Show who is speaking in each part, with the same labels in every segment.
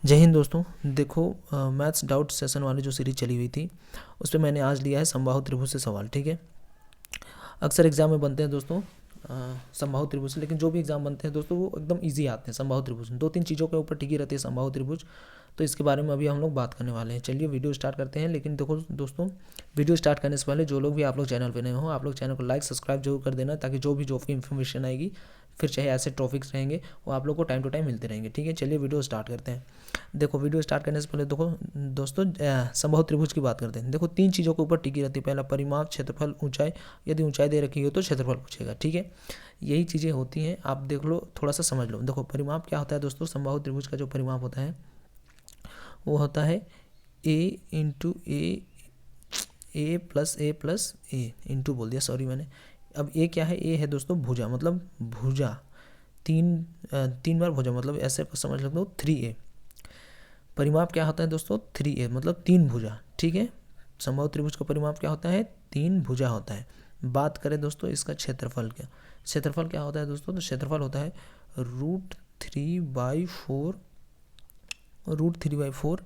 Speaker 1: जय हिंद दोस्तों। देखो मैथ्स डाउट सेशन वाली जो सीरीज चली हुई थी उस पर मैंने आज लिया है समबाहु त्रिभुज से सवाल। ठीक है, अक्सर एग्जाम में बनते हैं दोस्तों समबाहु त्रिभुज से, लेकिन जो भी एग्जाम बनते हैं दोस्तों वो एकदम इजी आते हैं। समबाहु त्रिभुज दो तीन चीज़ों के ऊपर टिकी रहती है समबाहु त्रिभुज, तो इसके बारे में अभी हम लोग बात करने वाले हैं। चलिए वीडियो स्टार्ट करते हैं। लेकिन देखो दोस्तों, वीडियो स्टार्ट करने से पहले जो लोग भी आप लोग चैनल पर नए हो, आप लोग चैनल को लाइक सब्सक्राइब जरूर कर देना, ताकि जो भी जॉब की इन्फॉर्मेशन आएगी, फिर चाहे ऐसे टॉपिक्स रहेंगे, वो आप लोग को टाइम टू टाइम मिलते रहेंगे। ठीक है, चलिए वीडियो स्टार्ट करते हैं। देखो वीडियो स्टार्ट करने से पहले देखो दोस्तों, समबाहु त्रिभुज की बात करते हैं। देखो तीन चीज़ों के ऊपर टिकी रहती है। पहला परिमाप, क्षेत्रफल, ऊंचाई। यदि ऊंचाई दे रखी हो तो क्षेत्रफल पूछेगा। ठीक है, यही चीज़ें होती हैं। आप देख लो, थोड़ा सा समझ लो। देखो परिमाप क्या होता है दोस्तों, समबाहु त्रिभुज का जो परिमाप होता है वो होता है ए इंटू ए प्लस ए इंटू बोल दिया, सॉरी मैंने। अब ए क्या है, ए है दोस्तों भुजा, मतलब भुजा तीन बार भुजा, मतलब ऐसे समझ लो 3a। परिमाप क्या होता है दोस्तों, 3a मतलब तीन भुजा। ठीक है, समबाहु त्रिभुज का परिमाप क्या होता है, तीन भुजा होता है। बात करें दोस्तों इसका क्षेत्रफल, क्षेत्रफल क्या होता है दोस्तों, तो क्षेत्रफल होता है √3/4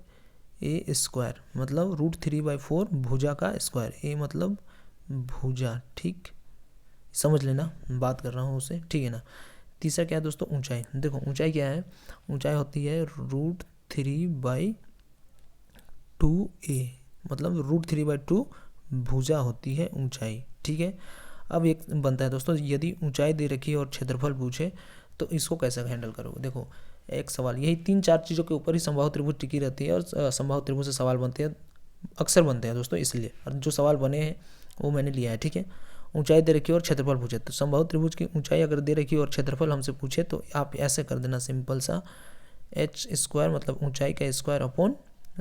Speaker 1: ए स्क्वायर, मतलब √3/4 भुजा का स्क्वायर। ए मतलब भुजा, ठीक समझ लेना, बात कर रहा हूँ उसे, ठीक है ना। तीसरा क्या है दोस्तों, ऊंचाई। देखो ऊंचाई क्या है, ऊंचाई होती है √3/2a, मतलब √3/2 भुजा होती है ऊंचाई। ठीक है, अब एक बनता है दोस्तों, यदि ऊंचाई दे रखी है और क्षेत्रफल पूछे तो इसको कैसे हैंडल करोगे। देखो एक सवाल, यही तीन चार चीज़ों के ऊपर ही समबाहु त्रिभुज टिकी रहती है, और समबाहु त्रिभुज से सवाल बनते हैं, अक्सर बनते हैं दोस्तों, इसलिए। और जो सवाल बने हैं वो मैंने लिया है। ठीक है, ऊंचाई दे रखी है और क्षेत्रफल पूछे, तो समबाहु त्रिभुज की ऊंचाई अगर दे रखी है और क्षेत्रफल हमसे पूछे तो आप ऐसे कर देना, सिंपल सा h² मतलब ऊंचाई का स्क्वायर अपॉन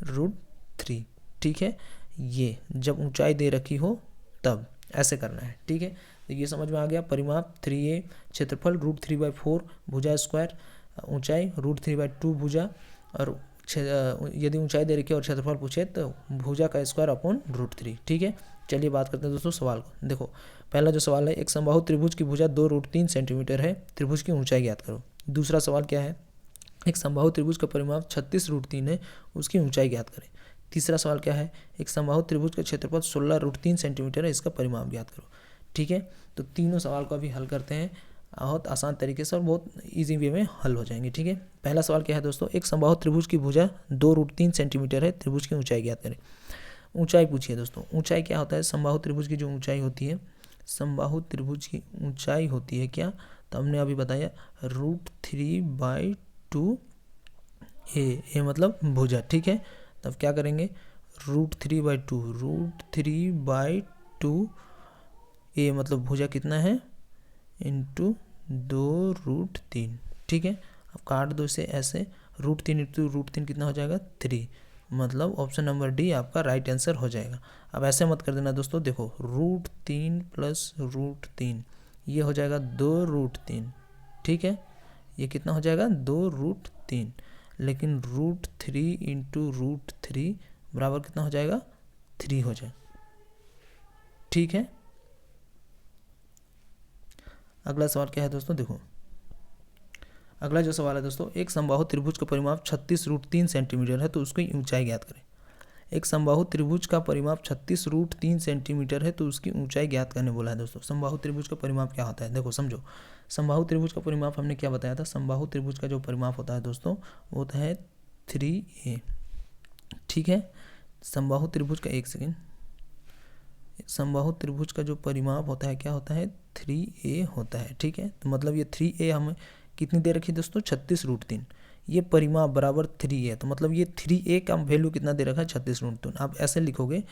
Speaker 1: √3। ठीक है, ये जब ऊंचाई दे रखी हो तब ऐसे करना है। ठीक है, तो ये समझ में आ गया। परिमाप 3a, क्षेत्रफल √3/4 भुजा स्क्वायर, ऊंचाई √3/2 भुजा, और यदि ऊंचाई दे रखी है और क्षेत्रफल पूछे तो भुजा का स्क्वायर अपॉन √3। ठीक है, चलिए बात करते हैं दोस्तों सवाल को। देखो पहला जो सवाल है, एक समबाहु त्रिभुज की भुजा 2√3 सेंटीमीटर है, त्रिभुज की ऊंचाई ज्ञात करो। दूसरा सवाल क्या है, एक समबाहु त्रिभुज का परिमाप 36√3 है, उसकी ऊंचाई ज्ञात करें। तीसरा सवाल क्या है, एक समबाहु त्रिभुज का क्षेत्रफल 16√3 सेंटीमीटर है, इसका परिमाप ज्ञात करो। ठीक है, तो तीनों सवाल को अभी हल करते हैं बहुत आसान तरीके से, और बहुत इजी वे में हल हो जाएंगे। ठीक है, पहला सवाल क्या है दोस्तों, एक समबाहु त्रिभुज की भुजा 2√3 सेंटीमीटर है, त्रिभुज की ऊंचाई ज्ञात करें। ऊंचाई पूछिए दोस्तों। ऊंचाई क्या होता है, समबाहु त्रिभुज की जो ऊंचाई होती है, समबाहु त्रिभुज की ऊंचाई होती है क्या, तो हमने अभी बताया √3/2 ए मतलब भुजा। ठीक है, तब क्या करेंगे, √3/2 ए मतलब भुजा कितना है, इंटू 2√3। ठीक है, अब काट दो इसे ऐसे, √3 इंटू √3 कितना हो जाएगा, 3, मतलब ऑप्शन नंबर डी आपका राइट आंसर हो जाएगा। अब ऐसे मत कर देना दोस्तों, देखो √3 + √3 ये हो जाएगा 2√3। ठीक है, ये कितना हो जाएगा, 2√3, लेकिन √3 इंटू √3 बराबर कितना हो जाएगा, 3 हो जाए। ठीक है, अगला सवाल क्या है दोस्तों, देखो अगला जो सवाल है दोस्तों, एक समबाहु त्रिभुज का परिमाप 36√3 सेंटीमीटर है, तो उसकी ऊंचाई ज्ञात करें। एक समबाहु त्रिभुज का परिमाप 36√3 सेंटीमीटर है, तो उसकी ऊंचाई ज्ञात करने बोला है दोस्तों। समबाहु त्रिभुज का परिमाप क्या होता है, देखो समझो। समबाहु त्रिभुज का परिमाप हमने क्या बताया था, समबाहु त्रिभुज का जो परिमाप होता है दोस्तों वो होता है 3a। ठीक है, समबाहु त्रिभुज का, एक सेकेंड, समबाहु त्रिभुज का जो परिमाप होता है क्या होता है, 3a होता है। ठीक है, तो मतलब ये 3a हमें कितनी दे रखी है दोस्तों, 36√3, ये परिमाप बराबर 3a, तो मतलब ये 3a का वैल्यू कितना दे रखा है, 36√3। आप ऐसे लिखोगे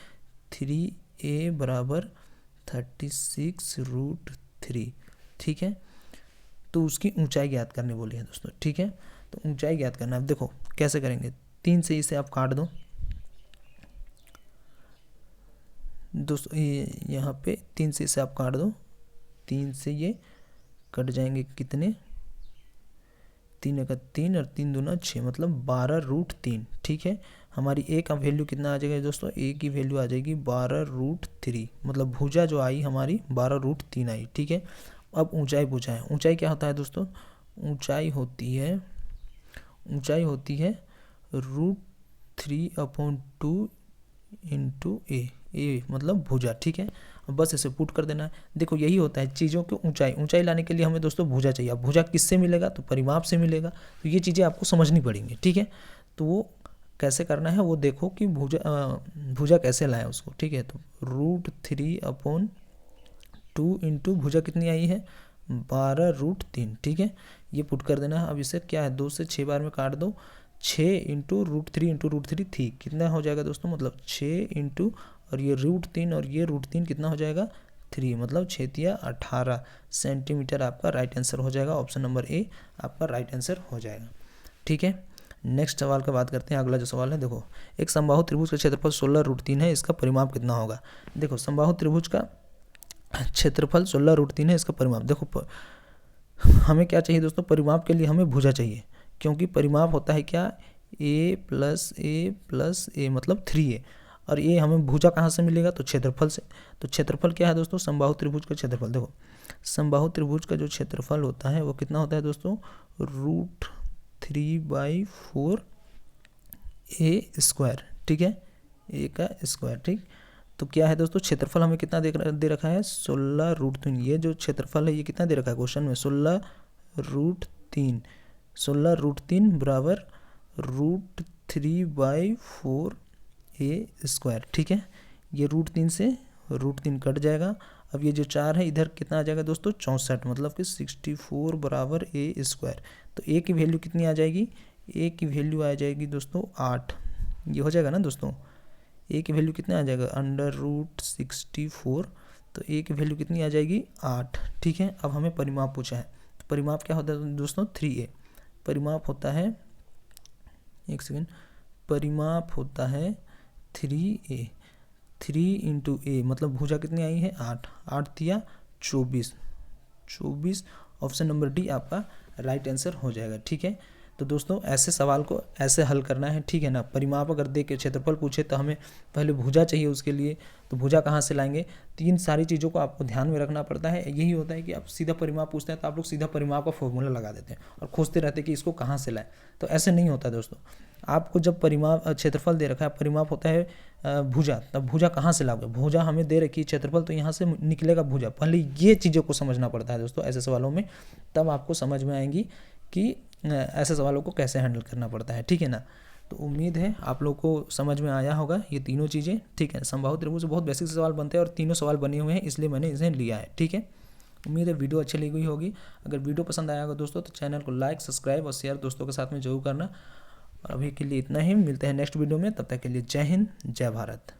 Speaker 1: 3a बराबर 36√3। ठीक है, तो उसकी ऊंचाई ज्ञात करने बोली है दोस्तों। ठीक है, तो ऊंचाई ज्ञात करना, अब देखो कैसे करेंगे, 3 से इसे आप काट दो दोस्तों, ये यहाँ पे 3 से इसे आप काट दो, 3 से ये कट जाएंगे कितने, 3 का 3 और 3 दूना 6, मतलब 12√3। ठीक है, हमारी ए का वैल्यू कितना आ जाएगा दोस्तों, ए की वैल्यू आ जाएगी 12√3, मतलब भुजा जो आई हमारी 12√3 आई। ठीक है, अब ऊंचाई पूछा है। ऊंचाई क्या होता है दोस्तों, ऊंचाई होती है √3/2 इंटू ए मतलब भुजा, ठीक है। बस इसे पुट कर देना है। देखो यही होता है चीज़ों की ऊंचाई लाने के लिए हमें दोस्तों भुजा चाहिए। अब भुजा किससे मिलेगा, तो परिमाप से मिलेगा। तो ये चीज़ें आपको समझनी पड़ेंगी, ठीक है। तो वो कैसे करना है वो देखो कि भुजा कैसे लाए उसको, ठीक है। तो √3/2 इंटू भुजा कितनी आई है 12√3, ठीक है। ये पुट कर देना है। अब इसे क्या है 2 से 6 बार में काट दो। 6 इंटू √3 थी कितना हो जाएगा दोस्तों, मतलब 6 इंटू और ये √3 और ये √3 कितना हो जाएगा 3, मतलब 6 × 18 सेंटीमीटर आपका राइट आंसर हो जाएगा। ऑप्शन नंबर ए आपका राइट आंसर हो जाएगा, ठीक है। नेक्स्ट सवाल का बात करते हैं। अगला जो सवाल है देखो, एक समबाहु त्रिभुज का क्षेत्रफल 16√3 है, इसका परिमाप कितना होगा। देखो समबाहु त्रिभुज का क्षेत्रफल 16√3 है, इसका परिमाप देखो हमें क्या चाहिए दोस्तों, परिमाप के लिए हमें भुजा चाहिए, क्योंकि परिमाप होता है क्या a + a + a मतलब 3a, और ये हमें भुजा कहाँ से मिलेगा, तो क्षेत्रफल से। तो क्षेत्रफल क्या है दोस्तों, समबाहु त्रिभुज का क्षेत्रफल। देखो समबाहु त्रिभुज का जो क्षेत्रफल होता है वो कितना होता है दोस्तों, √3/4 a², ठीक है, a का स्क्वायर, ठीक। तो क्या है दोस्तों क्षेत्रफल हमें कितना दे रखा है 16√3। ये जो क्षेत्रफल है ये कितना दे रखा है क्वेश्चन में 16√3। 16√3 बराबर √3/4 a², ठीक है। ये √3 से √3 कट जाएगा। अब ये जो 4 है इधर कितना आ जाएगा दोस्तों 64, मतलब कि 64 बराबर a²। तो a की वैल्यू कितनी आ जाएगी, a की वैल्यू आ जाएगी दोस्तों 8। ये हो जाएगा ना दोस्तों, a की वैल्यू कितना आ जाएगा √64। तो a की वैल्यू कितनी आ जाएगी 8, ठीक है। अब हमें परिमाप पूछा है, तो परिमाप क्या होता है दोस्तों 3a। परिमाप होता है, एक सेकेंड, परिमाप होता है 3a। 3 इंटू a मतलब भुजा कितनी आई है 8, 8 × 24। ऑप्शन नंबर डी आपका राइट आंसर हो जाएगा, ठीक है। तो दोस्तों ऐसे सवाल को ऐसे हल करना है, ठीक है ना। परिमाप अगर दे के क्षेत्रफल पूछे तो हमें पहले भुजा चाहिए उसके लिए, तो भुजा कहाँ से लाएंगे, तो इन सारी चीज़ों को आपको ध्यान में रखना पड़ता है। यही होता है कि आप सीधा परिमाप पूछते हैं तो आप लोग सीधा परिमाप का फॉर्मूला लगा देते हैं और खोजते रहते हैं कि इसको कहाँ से लाएं। तो ऐसे नहीं होता दोस्तों। आपको जब परिमाप क्षेत्रफल दे रखा है, परिमाप होता है भुजा, तब भुजा कहाँ से लाओगे, भुजा हमें दे रखी है क्षेत्रफल, तो यहाँ से निकलेगा भुजा। पहले ये चीज़ों को समझना पड़ता है दोस्तों ऐसे सवालों में, तब आपको समझ में आएंगी कि ऐसे सवालों को कैसे हैंडल करना पड़ता है, ठीक है ना। तो उम्मीद है आप लोग को समझ में आया होगा ये तीनों चीज़ें, ठीक है। समबाहु त्रिभुज से बहुत बेसिक सवाल बनते हैं और तीनों सवाल बने हुए हैं, इसलिए मैंने इसे लिया है, ठीक है। उम्मीद है वीडियो अच्छी लगी होगी। अगर वीडियो पसंद आया होगा दोस्तों तो चैनल को लाइक, सब्सक्राइब और शेयर दोस्तों के साथ में जरूर करना। अभी के लिए इतना ही, मिलते हैं नेक्स्ट वीडियो में, तब तक के लिए जय हिंद, जय भारत।